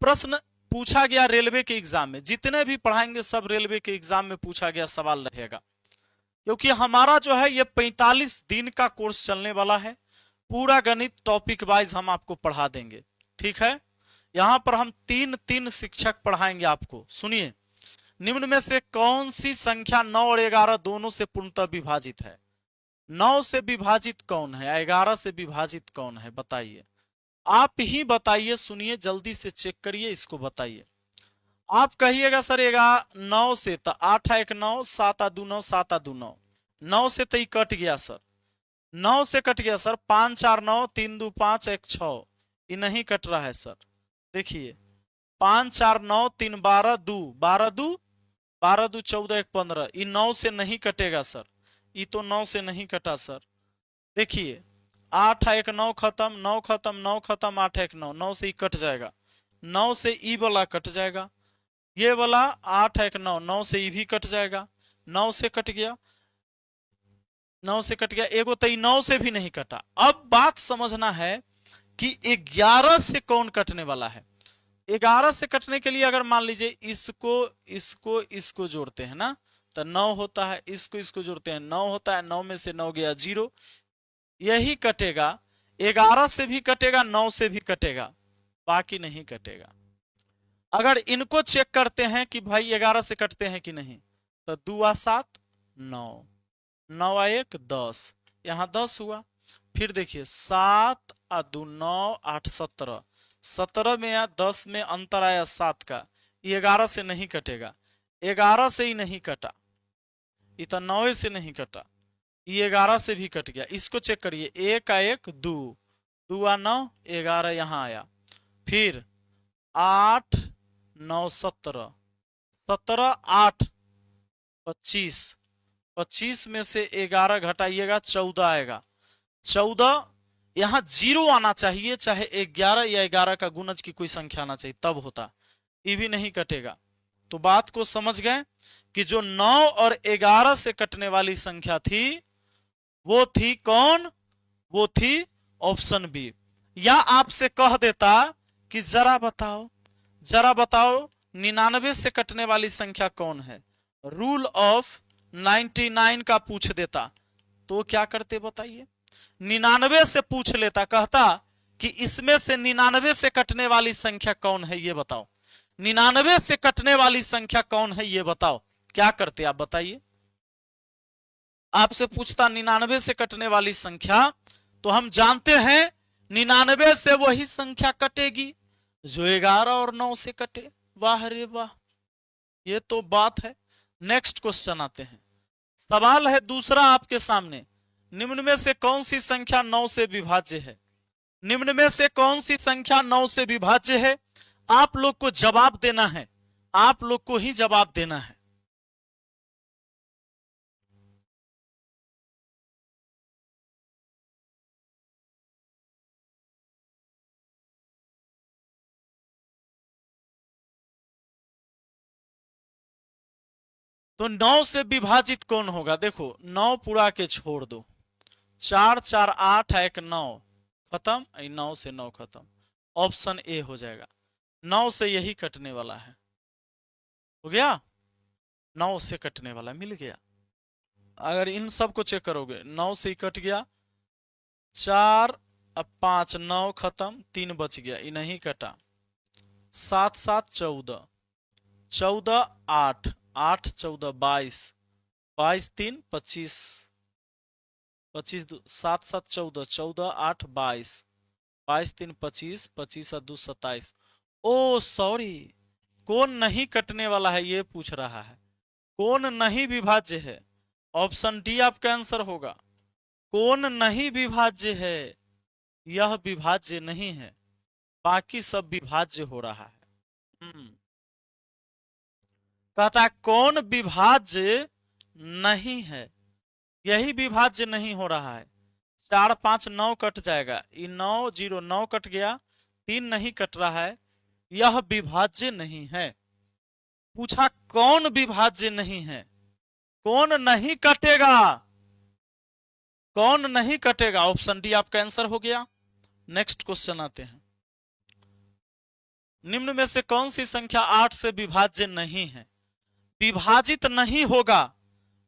प्रश्न पूछा गया रेलवे के एग्जाम में, जितने भी पढ़ाएंगे सब रेलवे के एग्जाम में पूछा गया सवाल रहेगा, क्योंकि हमारा जो है ये 45 दिन का कोर्स चलने वाला है। पूरा गणित टॉपिक वाइज हम आपको पढ़ा देंगे, ठीक है। यहां पर हम तीन शिक्षक पढ़ाएंगे आपको। सुनिए, निम्न में से कौन सी संख्या 9 और 11 दोनों से पूर्णतः विभाजित है? 9 से विभाजित कौन है, 11 से विभाजित कौन है, बताइए। आप ही बताइए, सुनिए, जल्दी से चेक करिए, इसको बताइए। आप कहिएगा सर 9 से तो 8 1 9, 7 2 9, 7 2 9, 9 से तो ही कट गया सर, 9 से कट गया सर। 5 4 9, 3 2 5 1 6, ये नहीं कट रहा है सर। देखिए 5 4 9 3 12 2, 12 2 12 2 14 1 15, ये 9 से नहीं कटेगा सर, ये तो 9 से नहीं कटा सर। देखिए 8 1 9 खत्म, 9 खत्म, 9 खत्म, 8 1 9, 9 से ही कट जाएगा, 9 से ई वाला कट जाएगा, ये वाला 8 1 9, 9 से ई भी कट जाएगा, 9 से कट गया, 9 से कट गया, एगो तो 9 से भी नहीं कटा। अब बात समझना है कि 11 से कौन कटने वाला है। 11 से कटने के लिए अगर मान लीजिए इसको जोड़ते हैं ना, तो 9 होता है, इसको जोड़ते हैं 9 होता है, 9 में से 9 गया 0, यही कटेगा। 11 से भी कटेगा, 9 से भी कटेगा, बाकी नहीं कटेगा। अगर इनको चेक करते हैं कि भाई 11 से कटते हैं कि नहीं, तो 2 7 9, 9 1 10, यहां 10 हुआ। फिर देखिए 7 2 9 8 17, 17 में या 10 में अंतर आया 7 का, ये 11 से नहीं कटेगा, 11 से ही नहीं कटा, ये तो 9 से नहीं कटा, ये 11 से भी कट गया। इसको चेक करिए, 1 1 2, 2 9 11 यहां आया, फिर 8 9 17, 17 8 25, 25 में से 11 घटाइएगा 14 आएगा, 14 यहां 0 आना चाहिए, चाहे 11 या 11 का गुणज की कोई संख्या आना चाहिए, तब होता, ये भी नहीं कटेगा। तो बात को समझ गए कि जो 9 और 11 से कटने वाली संख्या थी वो थी कौन, वो थी ऑप्शन बी। या आपसे कह देता कि जरा बताओ 99 से कटने वाली संख्या कौन है, रूल ऑफ 99 का पूछ देता, तो क्या करते बताइए। 99 से पूछ लेता, कहता कि इसमें से 99 से कटने वाली संख्या कौन है ये बताओ, 99 से कटने वाली संख्या कौन है ये बताओ, क्या करते आप बताइए। आपसे पूछता 99 से कटने वाली संख्या, तो हम जानते हैं 99 से वही संख्या कटेगी जो 11 और 9 से कटे। वाह रे वाह, ये तो बात है। नेक्स्ट क्वेश्चन आते हैं। सवाल है दूसरा आपके सामने, निम्न में से कौन सी संख्या 9 से विभाज्य है? निम्न में से कौन सी संख्या 9 से विभाज्य है? आप लोग को जवाब देना है, आप लोग को ही जवाब देना है। तो 9 से विभाजित कौन होगा? देखो 9 पूरा के छोड़ दो, 4 4 8 1 9 खत्म, 9 से 9 खत्म, ऑप्शन ए हो जाएगा। 9 से यही कटने वाला है, हो गया, 9 से कटने वाला मिल गया। अगर इन सब को चेक करोगे 9 से ही कट गया, 4 अब 5 9 खत्म, 3 बच गया, ये नहीं कटा, 7 7 14, 14 8 8 14 22, 22 3 25, 25 7 7 14, 14 8 22, 22 3 25, 25 2 27। ओ सॉरी, कौन नहीं कटने वाला है ये पूछ रहा है, कौन नहीं विभाज्य है? ऑप्शन डी आपका आंसर होगा। कौन नहीं विभाज्य है? यह विभाज्य नहीं है, बाकी सब विभाज्य हो रहा है। कहता कौन विभाज्य नहीं है, यही विभाज्य नहीं हो रहा है। 4 5 9 कट जाएगा, 9 0 9 कट गया, 3 नहीं कट रहा है, यह विभाज्य नहीं है। पूछा कौन विभाज्य नहीं है, कौन नहीं कटेगा, कौन नहीं कटेगा? ऑप्शन डी आपका आंसर हो गया। नेक्स्ट क्वेश्चन आते हैं। निम्न में से कौन सी संख्या 8 से विभाज्य नहीं है? विभाजित नहीं होगा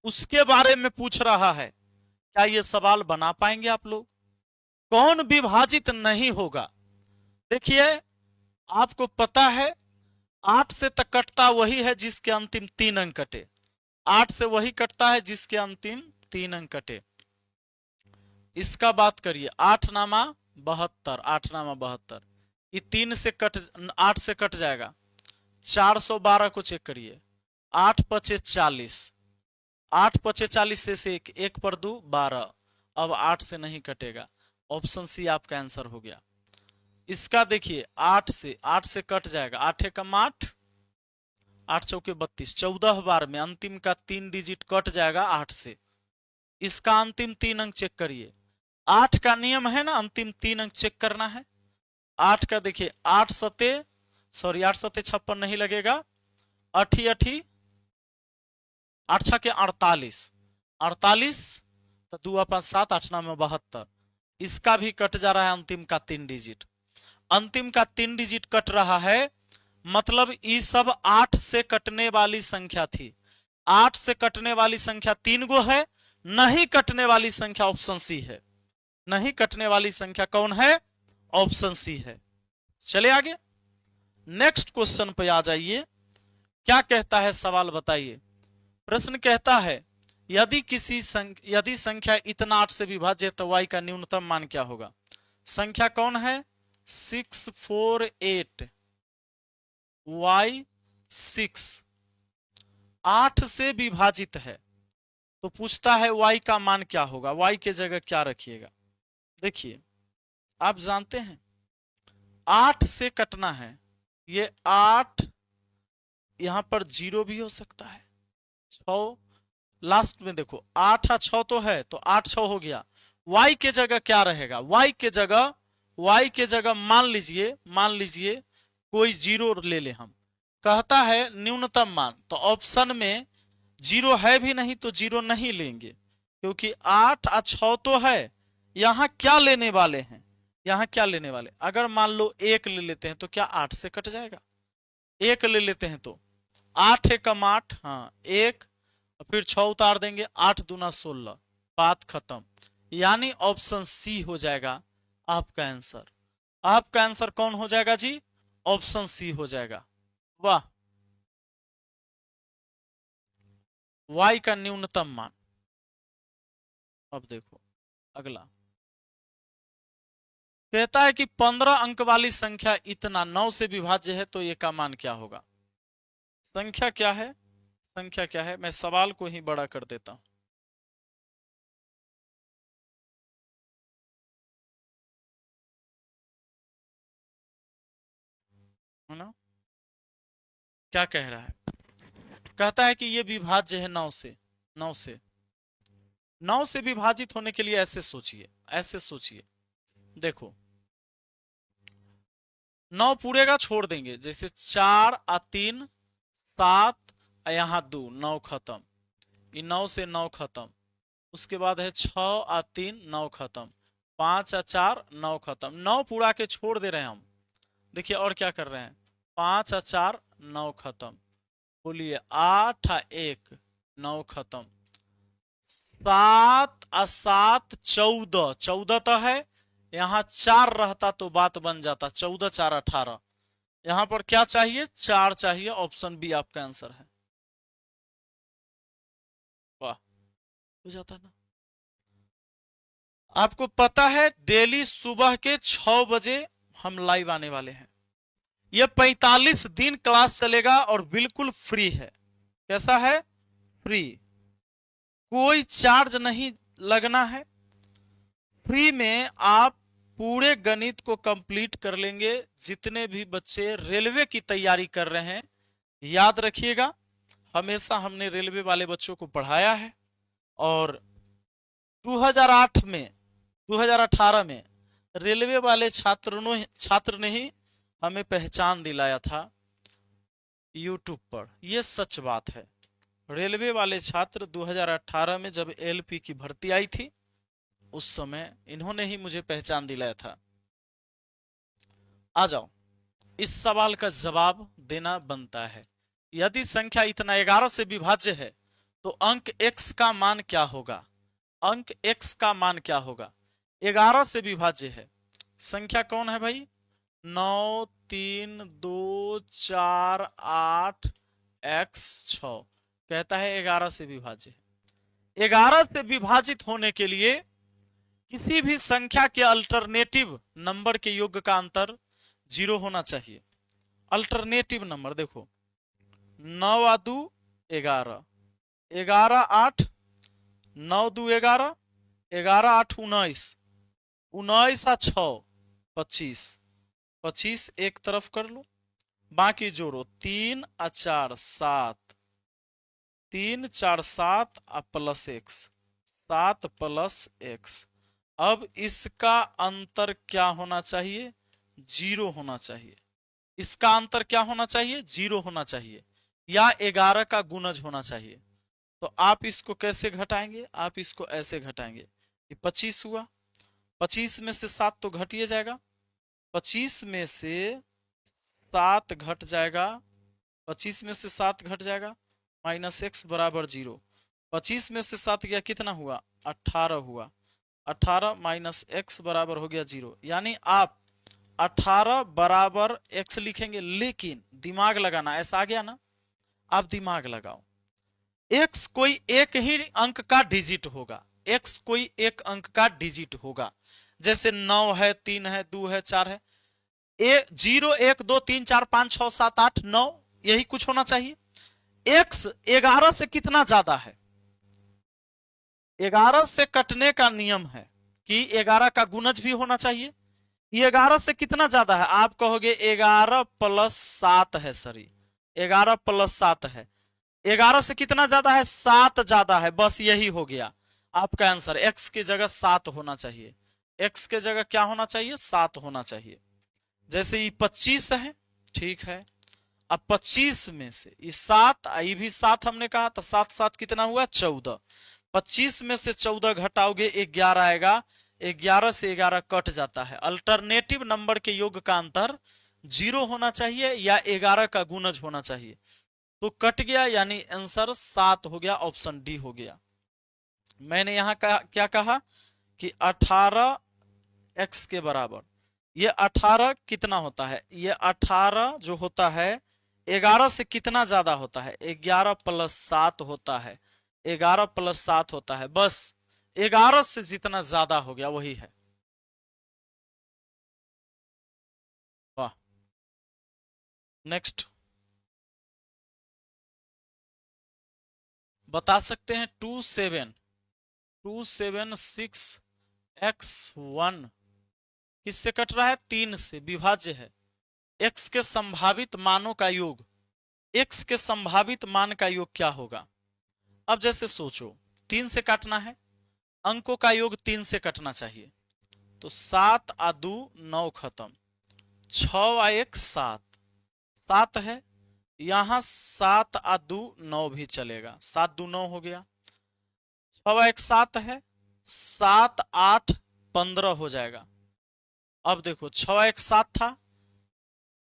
उसके बारे में पूछ रहा है। क्या ये सवाल बना पाएंगे आप लोग? कौन विभाजित नहीं होगा? देखिए, आपको पता है 8 से तक कटता वही है जिसके अंतिम 3 अंक कटे। 8 से वही कटता है जिसके अंतिम 3 अंक कटे। इसका बात करिए, 8 नामा 72, 8 नामा 72, ये 3 से 8 से कट जाएगा। 412 को चेक करिए, 8 पचे 40, 8 पचे 40 से 1 पर 2 12, अब 8 से नहीं कटेगा। ऑप्शन सी आपका आंसर हो गया। इसका देखिए, 8 से कट जाएगा, 8 एकम 8, 8 चौके 32, 14 बार में अंतिम का 3 डिजिट कट जाएगा 8 से। इसका अंतिम 3 अंक चेक करिए, 8 का नियम है ना, अंतिम 3 अंक चेक करना है। 8 का देखिए, 8 सते 56 नहीं लगेगा, 8 के 48, 48 तो 2 5 7, 8 9 72। इसका भी कट जा रहा है अंतिम का 3 डिजिट। अंतिम का 3 डिजिट कट रहा है, मतलब ये सब 8 से कटने वाली संख्या थी। 8 से कटने वाली संख्या 3 गो है, नहीं कटने वाली संख्या ऑप्शन सी है। नहीं कटने वाली संख्या कौन है? ऑप्शन सी है। चले आगे, नेक्स्ट क्वेश्चन पे आ जाइए। क्या कहता है सवाल बताइए। प्रश्न कहता है, यदि संख्या इतना 8 से विभाज्य है तो y का न्यूनतम मान क्या होगा? संख्या कौन है? 648 y 6 8 से विभाजित है, तो पूछता है y का मान क्या होगा? y के जगह क्या रखिएगा? देखिए, आप जानते हैं 8 से कटना है, ये 8 यहां पर 0 भी हो सकता है, 6 लास्ट में देखो 8 और 6 तो है, तो 8 6 हो गया। y के जगह क्या रहेगा? y के जगह मान लीजिए कोई 0 ले ले। हम कहता है न्यूनतम मान, तो ऑप्शन में 0 है भी नहीं तो 0 नहीं लेंगे, क्योंकि 8 और 6 तो है। यहां क्या लेने वाले हैं? यहां क्या लेने वाले? अगर मान लो 1 ले लेते हैं तो क्या 8 से कट जाएगा? 1 ले लेते हैं तो 8 एकम 8, हाँ 1, फिर 6 उतार देंगे, 8 दूना 16, बात खत्म। यानी ऑप्शन सी हो जाएगा आपका आंसर। आपका आंसर कौन हो जाएगा जी? ऑप्शन सी हो जाएगा। वाह, y का न्यूनतम मान। अब देखो अगला, कहता है कि 15 अंक वाली संख्या इतना 9 से विभाज्य है, तो ये का मान क्या होगा? संख्या क्या है? संख्या क्या है? मैं सवाल को ही बड़ा कर देता हूं। है ना? क्या कह रहा है? कहता है कि ये विभाज्य है 9 से। 9 से विभाजित होने के लिए ऐसे सोचिए, देखो 9 पूरे का छोड़ देंगे, जैसे 4 और 3 7, यहाँ 2, 9 खत्म। ये 9 से 9 खत्म। उसके बाद है 6 और 3 9 खत्म, 5 और 4 9 खत्म। 9 पूरा के छोड़ दे रहे हैं हम। देखिए और क्या कर रहे हैं, 5 और 4 9 खत्म। बोलिए 8 और 1 9 खत्म। 7 और 7 14, 14 तो है, यहाँ 4 रहता तो बात बन जाता, 14 4 18। यहाँ पर क्या चाहिए? 4 चाहिए। ऑप्शन बी आपका आंसर है। वाह, हो जाता ना। आपको पता है डेली सुबह के 6 बजे हम लाइव आने वाले हैं। यह 45 दिन क्लास चलेगा और बिल्कुल फ्री है। कैसा है? फ्री, कोई चार्ज नहीं लगना है। फ्री में आप पूरे गणित को कंप्लीट कर लेंगे। जितने भी बच्चे रेलवे की तैयारी कर रहे हैं, याद रखिएगा, हमेशा हमने रेलवे वाले बच्चों को पढ़ाया है। और 2008 में 2018 में रेलवे वाले छात्र ने ही हमें पहचान दिलाया था यूट्यूब पर। यह सच बात है। रेलवे वाले छात्र 2018 में जब एलपी की भर्ती आई थी, उस समय इन्होंने ही मुझे पहचान दिलाया था। आ जाओ, इस सवाल का जवाब देना बनता है। यदि संख्या इतना 11 से विभाज्य है तो अंक x का मान क्या होगा? अंक x का मान क्या होगा? 11 से विभाज्य है, संख्या कौन है भाई? 9 3 2 4 8 x 6 कहता है 11 से विभाज्य है। 11 से विभाजित होने के लिए किसी भी संख्या के अल्टरनेटिव नंबर के योग का अंतर 0 होना चाहिए। अल्टरनेटिव नंबर देखो, 9 आ 2 11, 11 8, 9 2 11, 11 8 19, 19 आ 6 25, 25 एक तरफ कर लो, बाकी जोड़ो, 3 आ 4 7, 3 4 7 आ प्लस x, 7 प्लस x। अब इसका अंतर क्या होना चाहिए? 0 होना चाहिए। इसका अंतर क्या होना चाहिए? 0 होना चाहिए, या 11 का गुणज होना चाहिए। तो आप इसको कैसे घटाएंगे? आप इसको ऐसे घटाएंगे, ये 25 हुआ, 25 में से 7 तो घट ही जाएगा, 25 में से 7 घट जाएगा, 25 में से 7 घट जाएगा, माइनस x बराबर 0। 25 में से 7 गया, कितना हुआ? 18 हुआ, 18 माइनस x बराबर हो गया 0। यानी आप 18 बराबर x लिखेंगे, लेकिन दिमाग लगाना, ऐसा आ गया ना, आप दिमाग लगाओ। x कोई एक ही अंक का डिजिट होगा, x कोई एक अंक का डिजिट होगा, जैसे 9 है, 3 है, 2 है, 4 है, 0 1 2 3 4 5 6 7 8 9, यही कुछ होना चाहिए। x 11 से कितना ज्यादा है? 11 से कटने का नियम है कि 11 का गुणज भी होना चाहिए। ये 11 से कितना ज्यादा है? आप कहोगे 11 प्लस 7 है सर, 11 प्लस 7 है। 11 से कितना ज्यादा है? 7 ज्यादा है, बस यही हो गया आपका आंसर। x की जगह 7 होना चाहिए, x के जगह क्या होना चाहिए? 7 होना चाहिए। जैसे ये 25 है, ठीक है, अब 25 में से ये 7, ये भी 7 हमने कहा, तो 7 7 कितना हुआ? 14। 25 में से 14 घटाओगे 11 आएगा, 11 से 11 कट जाता है। अल्टरनेटिव नंबर के योग का अंतर 0 होना चाहिए या 11 का गुणज होना चाहिए, तो कट गया, यानी आंसर 7 हो गया, ऑप्शन डी हो गया। मैंने यहां क्या कहा कि 18 x के बराबर, ये 18 कितना होता है? ये 18 जो होता है 11 से कितना ज्यादा होता है? 11 प्लस 7 होता है, 11 प्लस 7 होता है, बस 11 से जितना ज्यादा हो गया वही है। वाह। नेक्स्ट बता सकते हैं 276x1 किससे कट रहा है? 3 से विभाज्य है। x के संभावित मानों का योग, x के संभावित मान का योग क्या होगा? अब जैसे सोचो, 3 से काटना है, अंकों का योग 3 से कटना चाहिए, तो 7 आ 2 9 खत्म, 6 आ 1 7, 7 है, यहां 7 आ 2 9 भी चलेगा, 7 2 9 हो गया, 6 आ 1 7 है, 7 8 15 हो जाएगा। अब देखो 6 आ 1 7 था,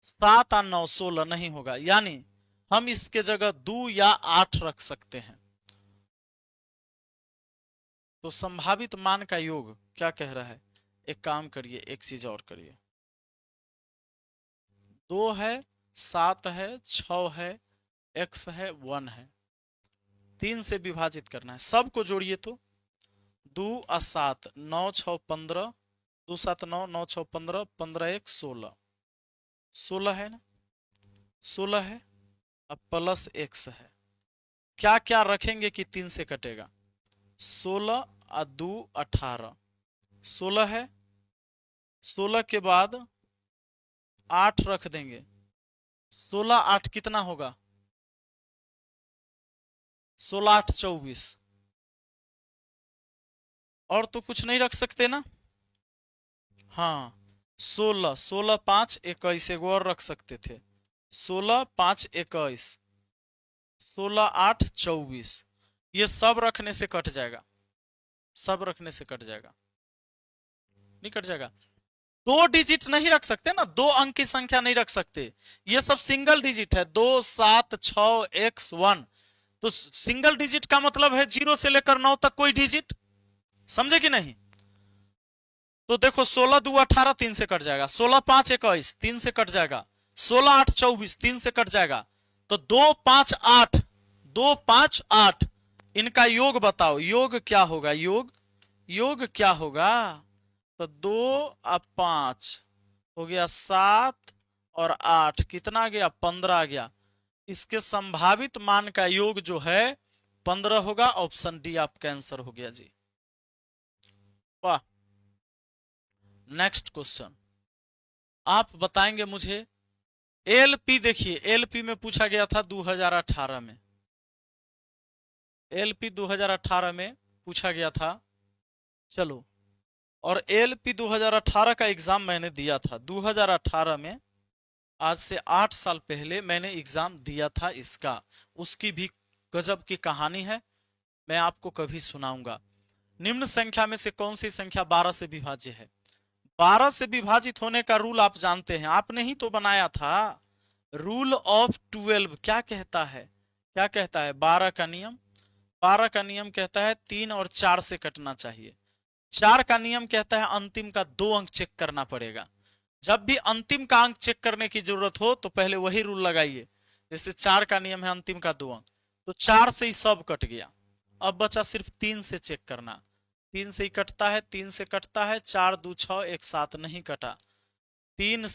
7 आ 9 16 नहीं होगा, यानी हम इसके जगह 2 या 8 रख सकते हैं। तो संभावित मान का योग क्या कह रहा है? एक काम करिए, एक चीज और करिए, 2 है, 7 है, 6 है, x है, 1 है, 3 से विभाजित करना है, सबको जोड़िए तो 2 आ 7 9 6 15, 2 7 9 9 6 15, 15 1 16, 16 है ना, 16 है, अब प्लस x है, क्या क्या रखेंगे कि 3 से कटेगा? 16 आ 2 18, 16 है, 16 के बाद 8 रख देंगे, 16 8 कितना होगा? 16 8 24, और तो कुछ नहीं रख सकते ना? हाँ, 16 16 5 21, एक और रख सकते थे, 16 5 21, 16 8 24, ये सब रखने से कट जाएगा, सब रखने से कट जाएगा, नहीं कट जाएगा। दो डिजिट नहीं रख सकते ना, दो अंक की संख्या नहीं रख सकते, ये सब सिंगल डिजिट है, 2 7 6 x1। तो सिंगल डिजिट का मतलब है 0 से लेकर 9 तक कोई डिजिट, समझे कि नहीं। तो देखो 16 2 18 3 से कट जाएगा, 16 5 21 3 से कट जाएगा, 16 8 24 3 से कट जाएगा। तो 2 5 8, 2 5 8, इनका योग बताओ, योग क्या होगा, योग योग क्या होगा। तो 2 और 5 हो गया 7 और 8 कितना आ गया, 15 आ गया। इसके संभावित मान का योग जो है 15 होगा। ऑप्शन डी आपका आंसर हो गया जी। वाह। नेक्स्ट क्वेश्चन आप बताएंगे मुझे, एलपी देखिए, एलपी में पूछा गया था 2018 में, एलपी 2018 में पूछा गया था। चलो, और एलपी 2018 का एग्जाम मैंने दिया था 2018 में, आज से 8 साल पहले मैंने एग्जाम दिया था इसका। उसकी भी गजब की कहानी है, मैं आपको कभी सुनाऊंगा। निम्न संख्या में से कौन सी संख्या 12 से विभाज्य है। 12 से विभाजित होने का रूल आप जानते हैं, आपने ही तो बनाया था। रूल ऑफ 12 क्या कहता है, क्या कहता है, 12 का नियम। 12 का नियम कहता है 3 और 4 से कटना चाहिए। 4 का नियम कहता है अंतिम का 2 अंक चेक करना पड़ेगा। जब भी अंतिम का अंक चेक करने की जरूरत हो तो पहले वही रूल लगाइए। जैसे 4 का नियम है अंतिम का 2 अंक, तो 4 से ही सब कट गया। अब बचा सिर्फ 3 से चेक करना। 3 से ही कटता है, 3 से कटता है, 4 2 6 1 7 नहीं कटा। 3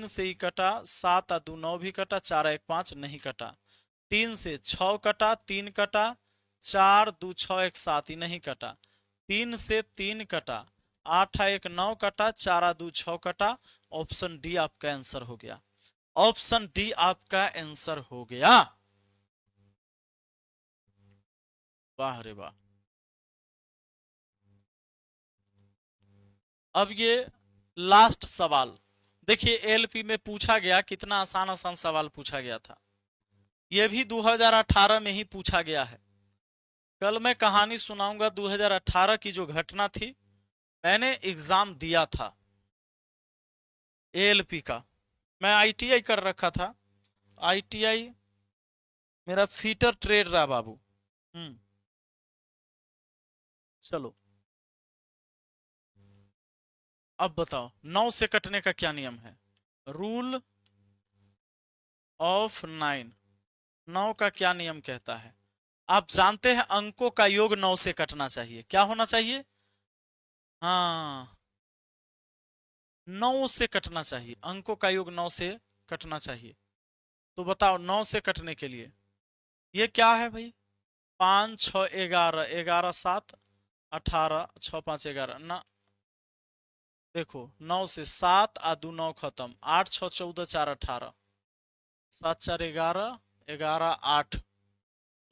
से ही कटा, 7 2 9 भी कटा, 4 1 5 नहीं कटा। 3 से 6 कटा, 3 कटा, 4 2 6 1 7 ही नहीं कटा। 3 से 3 कटा, 8 1 9 कटा, 4 2 6 कटा। ऑप्शन डी आपका आंसर हो गया, ऑप्शन डी आपका आंसर हो गया। वाह रे वाह। अब ये लास्ट सवाल देखिए, एलपी में पूछा गया, कितना आसान आसान सवाल पूछा गया था। ये भी 2018 में ही पूछा गया है। कल मैं कहानी सुनाऊंगा 2018 की जो घटना थी, मैंने एग्जाम दिया था एएलपी का। मैं आईटीआई कर रखा था, आईटीआई मेरा फीटर ट्रेड रहा बाबू। चलो अब बताओ 9 से कटने का क्या नियम है, रूल ऑफ 9, 9 का क्या नियम कहता है। आप जानते हैं अंकों का योग 9 से कटना चाहिए, क्या होना चाहिए, हाँ 9 से कटना चाहिए, अंकों का योग 9 से कटना चाहिए। तो बताओ 9 से कटने के लिए ये क्या है भाई, 5 6 11, 11 7 18, 6 5 11 ना। देखो 9 से 7 आ 2 9 खत्म, 8 6 14 4 18, 7 4 11, 11 8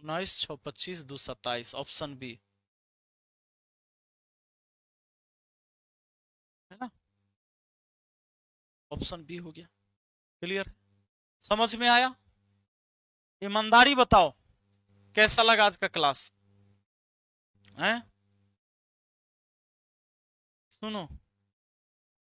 19, 6 25 2 27। ऑप्शन बी है ना, ऑप्शन बी हो गया। क्लियर, समझ में आया। ईमानदारी बताओ कैसा लगा आज का क्लास है। सुनो